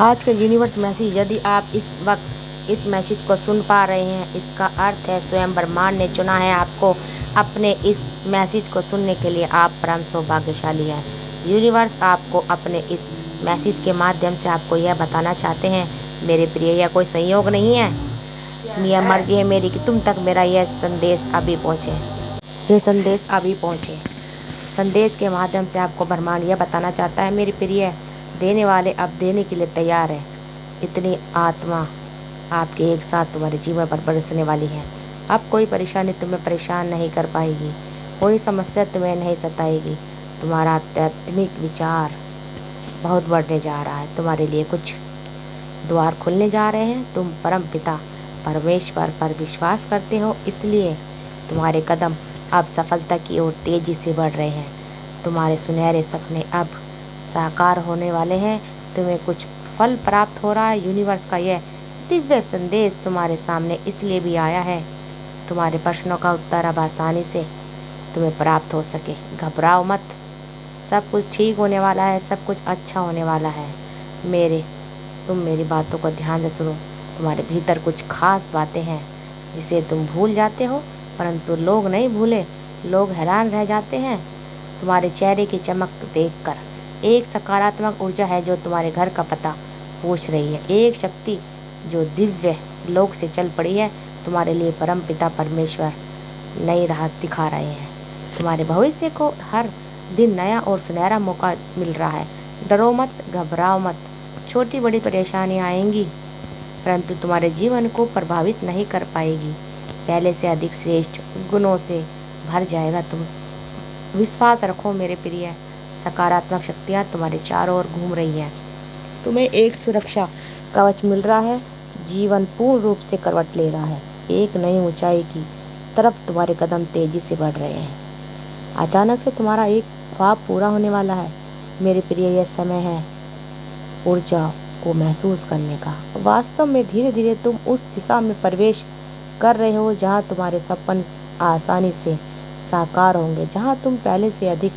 आज के universe message, यदि आप इस वक्त इस मैसेज को सुन पा रहे हैं, इसका अर्थ है स्वयं ब्रह्मांड ने चुना है आपको अपने इस मैसेज को सुनने के लिए। आप परम सौभाग्यशाली हैं। यूनिवर्स आपको अपने इस मैसेज के माध्यम से आपको यह बताना चाहते हैं, मेरे प्रिय, यह कोई संयोग नहीं है, यह मर्जी है मेरी कि तुम तक मेरा यह संदेश अभी पहुँचे। ये संदेश अभी पहुँचे। संदेश के माध्यम से आपको ब्रह्मांड यह बताना चाहता है, मेरी प्रिय, देने वाले अब देने के लिए तैयार है। इतनी आत्मा आपके एक साथ तुम्हारे जीवन पर बरसने वाली है। अब कोई परेशानी तुम्हें परेशान नहीं कर पाएगी, कोई समस्या तुम्हें नहीं सताएगी। तुम्हारा आध्यात्मिक विचार बहुत बढ़ने जा रहा है। तुम्हारे लिए कुछ द्वार खुलने जा रहे हैं। तुम परम पिता परमेश्वर पर विश्वास करते हो, इसलिए तुम्हारे कदम अब सफलता की ओर तेजी से बढ़ रहे हैं। तुम्हारे सुनहरे सपने अब साकार होने वाले हैं। तुम्हें कुछ फल प्राप्त हो रहा है। यूनिवर्स का यह दिव्य संदेश तुम्हारे सामने इसलिए भी आया है, तुम्हारे प्रश्नों का उत्तर अब आसानी से तुम्हें प्राप्त हो सके। घबराओ मत, सब कुछ ठीक होने वाला है, सब कुछ अच्छा होने वाला है। तुम मेरी बातों को ध्यान से सुनो। तुम्हारे भीतर कुछ खास बातें हैं जिसे तुम भूल जाते हो, परंतु लोग नहीं भूले, लोग हैरान रह जाते हैं तुम्हारे चेहरे की चमक देखकर। एक सकारात्मक ऊर्जा है जो तुम्हारे घर का पता पूछ रही है। एक शक्ति जो दिव्य लोक से चल पड़ी है। तुम्हारे लिए परम पिता परमेश्वर नई राह दिखा रहे हैं। तुम्हारे भविष्य को हर दिन नया और सुनहरा मौका मिल रहा है। डरो मत, घबराओ मत। छोटी बड़ी परेशानियां आएंगी, परंतु तुम्हारे जीवन को प्रभावित नहीं कर पाएगी। पहले से अधिक श्रेष्ठ गुणों से भर जाएगा। तुम विश्वास रखो मेरे प्रिय, सकारात्मक शक्तियाँ तुम्हारे चारों ओर घूम रही हैं। तुम्हें एक सुरक्षा कवच मिल रहा है। जीवन पूर्ण रूप से करवट ले रहा है। एक नई ऊंचाई की तरफ तुम्हारे कदम तेजी से बढ़ रहे हैं। अचानक से तुम्हारा एक ख्वाब पूरा होने वाला है मेरे प्रिय। यह समय है ऊर्जा को महसूस करने का। वास्तव में धीरे धीरे तुम उस दिशा में प्रवेश कर रहे हो जहाँ तुम्हारे सपने आसानी से साकार होंगे, जहाँ तुम पहले से अधिक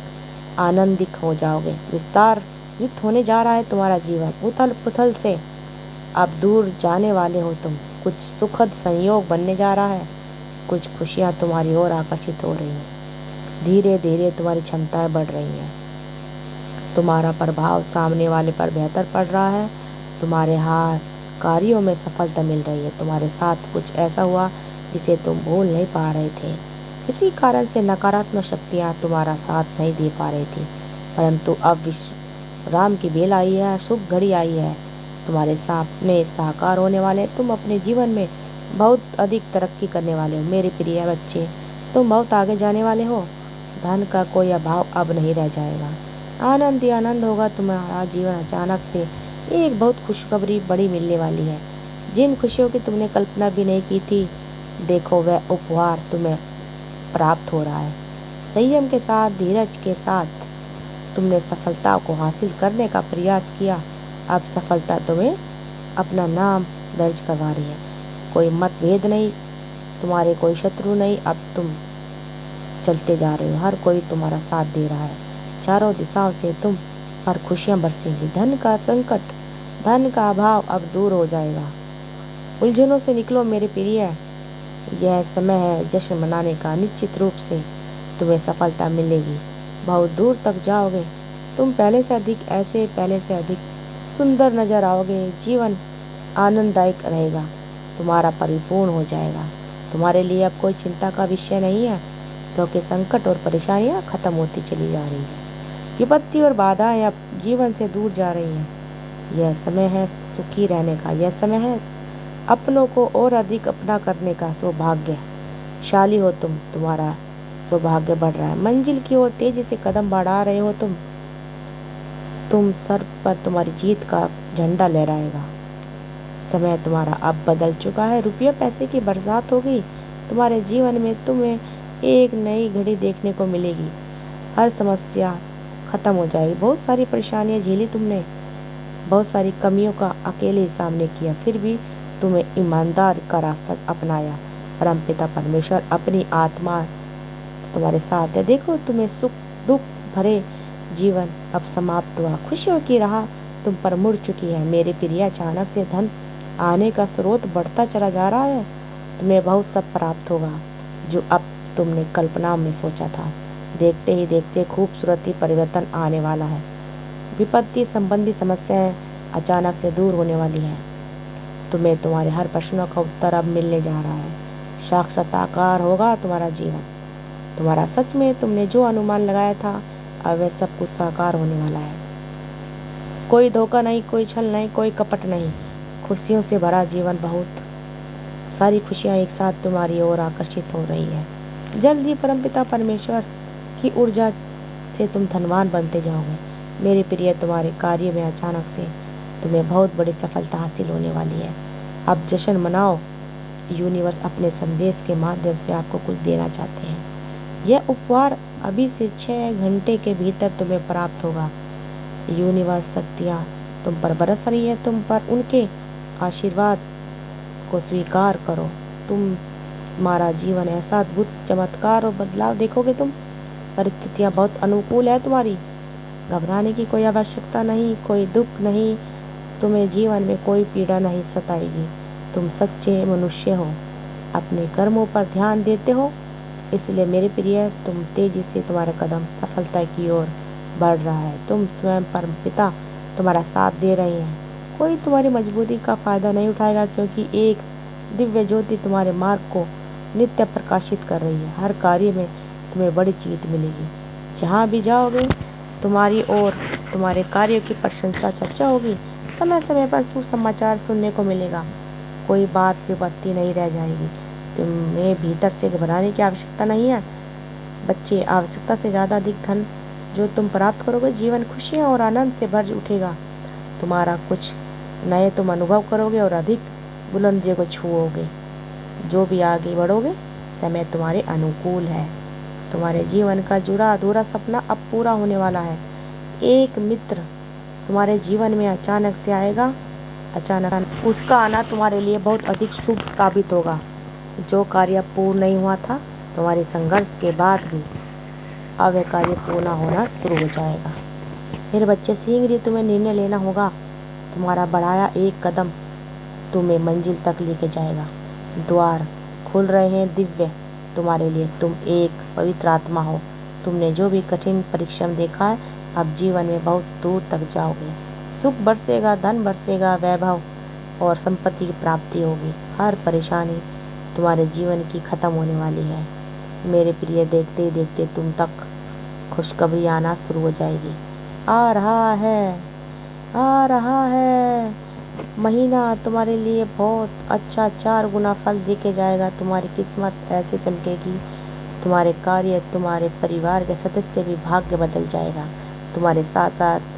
आनंदित हो जाओगे। विस्तारित होने जा रहा है तुम्हारा जीवन। उथल पुथल से अब दूर जाने वाले हो तुम। कुछ सुखद संयोग बनने जा रहा है। कुछ खुशियाँ तुम्हारी ओर आकर्षित हो रही हैं। धीरे धीरे तुम्हारी क्षमताएं बढ़ रही हैं। तुम्हारा प्रभाव सामने वाले पर बेहतर पड़ रहा है। तुम्हारे हार कार्यों में सफलता मिल रही है। तुम्हारे साथ कुछ ऐसा हुआ जिसे तुम भूल नहीं पा रहे थे। किसी कारण से नकारात्मक शक्तियाँ तुम्हारा साथ नहीं दे पा रही थी, परंतु अब विश्राम की बेल आई है, शुभ घड़ी आई है। तुम्हारे सपने साकार होने वाले। तुम अपने जीवन में बहुत अधिक तरक्की करने वाले हो मेरे प्रिय बच्चे। तुम बहुत आगे जाने वाले हो। धन का कोई अभाव अब नहीं रह जाएगा। आनंद ही आनंद होगा। तुम्हारा जीवन अचानक से एक बहुत खुशखबरी बड़ी मिलने वाली है। जिन खुशियों की तुमने कल्पना भी नहीं की थी, देखो वह उपहार तुम्हें प्राप्त हो रहा है। संयम के साथ, धीरज के साथ तुमने सफलता को हासिल करने का प्रयास किया। अब सफलता तुम्हें अपना नाम दर्ज करवा रही है। कोई मतभेद नहीं, तुम्हारे कोई शत्रु नहीं। अब तुम चलते जा रहे हो। हर कोई तुम्हारा साथ दे रहा है। चारों दिशाओं से तुम पर खुशियां बरसेंगी। धन का संकट, धन का अभाव अब दूर हो जाएगा। उलझनों से निकलो मेरे प्रिय। यह समय है जश्न मनाने का। निश्चित रूप से तुम्हें सफलता मिलेगी। बहुत दूर तक जाओगे। तुम पहले से अधिक सुंदर नजर आओगे। जीवन आनंददायक रहेगा। तुम्हारा परिपूर्ण हो जाएगा। तुम्हारे लिए अब कोई चिंता का विषय नहीं है, क्योंकि संकट और परेशानियां खत्म होती चली जा रही है। विपत्ति और बाधाएं अब जीवन से दूर जा रही हैं। यह समय है सुखी रहने का। यह समय है अपनों को और अधिक अपना करने का। सौभाग्यशाली हो तुम। तुम्हारा सौभाग्य बढ़ रहा है। मंजिल की ओर तेजी से कदम बढ़ा रहे हो तुम सर पर तुम्हारी जीत का झंडा लहराएगा। समय तुम्हारा अब बदल चुका है। रुपये पैसे की बरसात होगी तुम्हारे जीवन में। तुम्हें एक नई घड़ी देखने को मिलेगी। हर समस्या खत्म हो जाएगी। बहुत सारी परेशानियां झेली तुमने, बहुत सारी कमियों का अकेले सामने किया, फिर भी तुम्हें ईमानदार का रास्ता अपनाया। परमपिता परमेश्वर अपनी आत्मा तुम्हारे साथ है। देखो, तुम्हें सुख दुख भरे जीवन अब समाप्त हुआ। खुशियों की राह तुम पर मुड़ चुकी है। मेरे प्रिय, अचानक से धन आने का स्रोत बढ़ता चला जा रहा है। तुम्हें बहुत सब प्राप्त होगा जो अब तुमने कल्पना में सोचा था। देखते ही देखते खूबसूरती परिवर्तन आने वाला है। विपत्ति संबंधी समस्याएं अचानक से दूर होने वाली हैं। तुम्हें तुम्हारे हर प्रश्नों का उत्तर अब मिलने जा रहा है। साक्षात्कार होगा तुम्हारा जीवन। तुम्हारा सच में तुमने जो अनुमान लगाया था अब वह सब कुछ साकार होने वाला है। कोई धोखा नहीं, कोई छल नहीं, कोई कपट नहीं। खुशियों से भरा जीवन, बहुत सारी खुशियाँ एक साथ तुम्हारी ओर आकर्षित हो रही है। जल्द ही परमपिता परमेश्वर की ऊर्जा से तुम धनवान बनते जाओगे। मेरे प्रिय, तुम्हारे कार्य में अचानक से तुम्हें बहुत बड़ी सफलता हासिल होने वाली है। अब जश्न मनाओ। यूनिवर्स अपने संदेश के माध्यम से आपको कुछ देना चाहते हैं। यह उपहार अभी से 6 घंटे के भीतर तुम्हें प्राप्त होगा। यूनिवर्स शक्तियाँ तुम पर बरस रही है। तुम पर उनके आशीर्वाद को स्वीकार करो। तुम्हारा जीवन ऐसा अद्भुत चमत्कार और बदलाव देखोगे तुम। परिस्थितियाँ बहुत अनुकूल है तुम्हारी। घबराने की कोई आवश्यकता नहीं, कोई दुख नहीं। तुम्हें जीवन में कोई पीड़ा नहीं सताएगी। तुम सच्चे मनुष्य हो, अपने कर्मों पर ध्यान देते हो। इसलिए मेरे प्रिय, तुम तेजी से तुम्हारा कदम सफलता की ओर बढ़ रहा है। तुम स्वयं परमपिता तुम्हारा साथ दे रहे हैं। कोई तुम्हारी मजबूती का फायदा नहीं उठाएगा, क्योंकि एक दिव्य ज्योति तुम्हारे मार्ग को नित्य प्रकाशित कर रही है। हर कार्य में तुम्हें बड़ी जीत मिलेगी। जहाँ भी जाओगे तुम्हारी और तुम्हारे कार्यों की प्रशंसा चर्चा होगी। समय समय पर सुसमाचार सुनने को मिलेगा। कोई बात विपत्ति नहीं रह जाएगी। तुम्हें भीतर से घबराने की आवश्यकता नहीं है। बच्चे, आवश्यकता से ज़्यादा अधिक धन जो तुम प्राप्त करोगे, जीवन खुशियाँ और आनंद से भर उठेगा। तुम्हारा कुछ नए तुम अनुभव करोगे और अधिक बुलंदियों को छुओगे। जो भी आगे बढ़ोगे, समय तुम्हारे अनुकूल है। तुम्हारे जीवन का जुड़ा अधूरा सपना अब पूरा होने वाला है। एक मित्र तुम्हारे जीवन में अचानक से आएगा। अचानक उसका आना तुम्हारे लिए बहुत अधिक शुभ साबित होगा। जो कार्य पूर्ण नहीं हुआ था, तुम्हारे संघर्ष के बाद भी अब वह कार्य पूर्ण होना शुरू हो जाएगा। मेरे बच्चे, शीघ्र ही तुम्हें निर्णय लेना होगा। तुम्हारा बढ़ाया एक कदम तुम्हें मंजिल तक लेके जाएगा। द्वार खुल रहे हैं दिव्य तुम्हारे लिए। तुम एक पवित्र आत्मा हो। तुमने जो भी कठिन परिश्रम देखा है, अब जीवन में बहुत दूर तक जाओगे। सुख बरसेगा, धन बरसेगा, वैभव और संपत्ति की प्राप्ति होगी। हर परेशानी तुम्हारे जीवन की खत्म होने वाली है। मेरे प्रिय, देखते ही देखते तुम तक खुशखबरी आना शुरू हो जाएगी। आ रहा है, आ रहा है। महीना तुम्हारे लिए बहुत अच्छा 4 गुना फल देके जाएगा। तुम्हारी किस्मत ऐसे चमकेगी, तुम्हारे कार्य, तुम्हारे परिवार के सदस्य भी भाग्य बदल जाएगा। तुम्हारे साथ साथ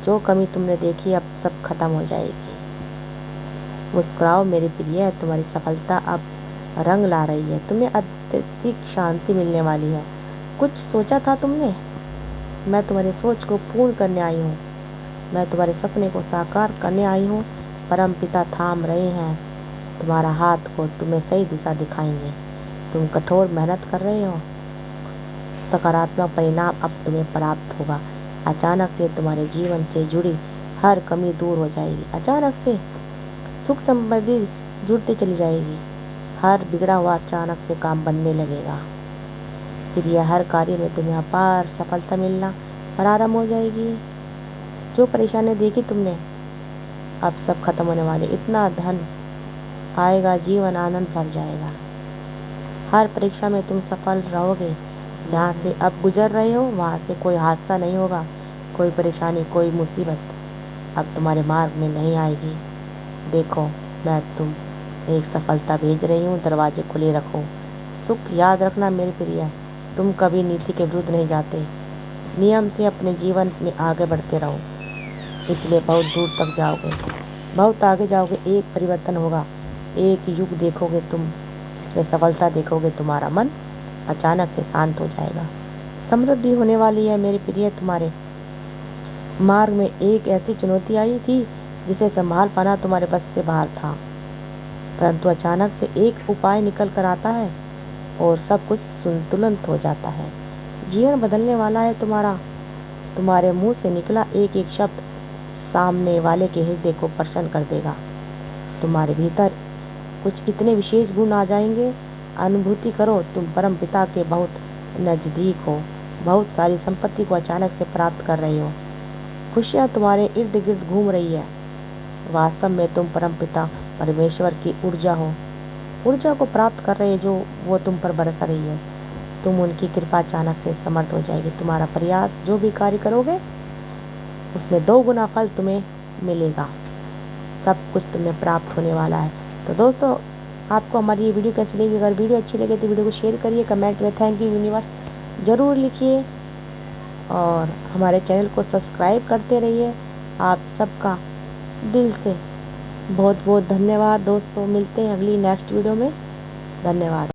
जो कमी तुमने देखी अब सब खत्म हो जाएगी। मुस्कुराओ मेरे प्रिय, तुम्हारी सफलता अब रंग ला रही है। तुम्हें अत्यधिक शांति मिलने वाली है। कुछ सोचा था तुमने? मैं तुम्हारी सोच को पूर्ण करने आई हूँ। मैं तुम्हारे सपने को साकार करने आई हूँ। परम पिता थाम रहे हैं तुम्हारा हाथ को, तुम्हें सही दिशा दिखाएंगे। तुम कठोर मेहनत कर रहे हो, सकारात्मक परिणाम अब तुम्हें प्राप्त होगा। अचानक से तुम्हारे जीवन से जुड़ी हर कमी दूर हो जाएगी। अचानक से सुख संपत्ति जुड़ती चली जाएगी। हर बिगड़ा हुआ अचानक से काम बनने लगेगा। फिर यह हर कार्य में तुम्हें अपार सफलता मिलना प्रारंभ हो जाएगी। जो परेशानी देखी तुमने अब सब खत्म होने वाले। इतना धन आएगा, जीवन आनंद भर जाएगा। हर परीक्षा में तुम सफल रहोगे। जहाँ से अब गुजर रहे हो वहाँ से कोई हादसा नहीं होगा। कोई परेशानी, कोई मुसीबत अब तुम्हारे मार्ग में नहीं आएगी। देखो, मैं तुम एक सफलता भेज रही हूँ। दरवाजे खुले रखो। सुख याद रखना मेरे प्रिय, तुम कभी नीति के विरुद्ध नहीं जाते। नियम से अपने जीवन में आगे बढ़ते रहो। इसलिए बहुत दूर तक जाओगे, बहुत आगे जाओगे। एक परिवर्तन होगा, एक युग देखोगे तुम, जिसमें सफलता देखोगे। तुम्हारा मन अचानक से शांत हो जाएगा। समृद्धि होने वाली है मेरे प्रिय। तुम्हारे मार्ग में एक ऐसी चुनौती आई थी जिसे संभाल पाना तुम्हारे बस से बाहर था, परंतु अचानक से एक उपाय निकल कर आता है और सब कुछ संतुलित हो जाता है। जीवन बदलने वाला है तुम्हारा। तुम्हारे मुंह से निकला एक एक शब्द सामने वाले के हृदय को प्रसन्न कर देगा। तुम्हारे भीतर कुछ इतने विशेष गुण आ जाएंगे, अनुभूति करो तुम परम पिता के बहुत नज़दीक हो, बहुत सारी संपत्ति को अचानक से प्राप्त कर रहे हो, खुशियाँ तुम्हारे इर्द गिर्द घूम रही है। वास्तव में तुम परम पिता परमेश्वर की ऊर्जा को प्राप्त कर रहे हो, जो वो तुम पर बरस रही है। तुम उनकी कृपा अचानक से समर्थ हो जाएगी। तुम्हारा प्रयास जो भी कार्य करोगे उसमें 2 गुना फल तुम्हें मिलेगा। सब कुछ तुम्हें प्राप्त होने वाला है। तो दोस्तों, आपको हमारी ये वीडियो कैसी लगी? अगर वीडियो अच्छी लगे तो वीडियो को शेयर करिए, कमेंट में थैंक यू यूनिवर्स ज़रूर लिखिए और हमारे चैनल को सब्सक्राइब करते रहिए। आप सबका दिल से बहुत बहुत धन्यवाद दोस्तों। मिलते हैं अगली नेक्स्ट वीडियो में। धन्यवाद।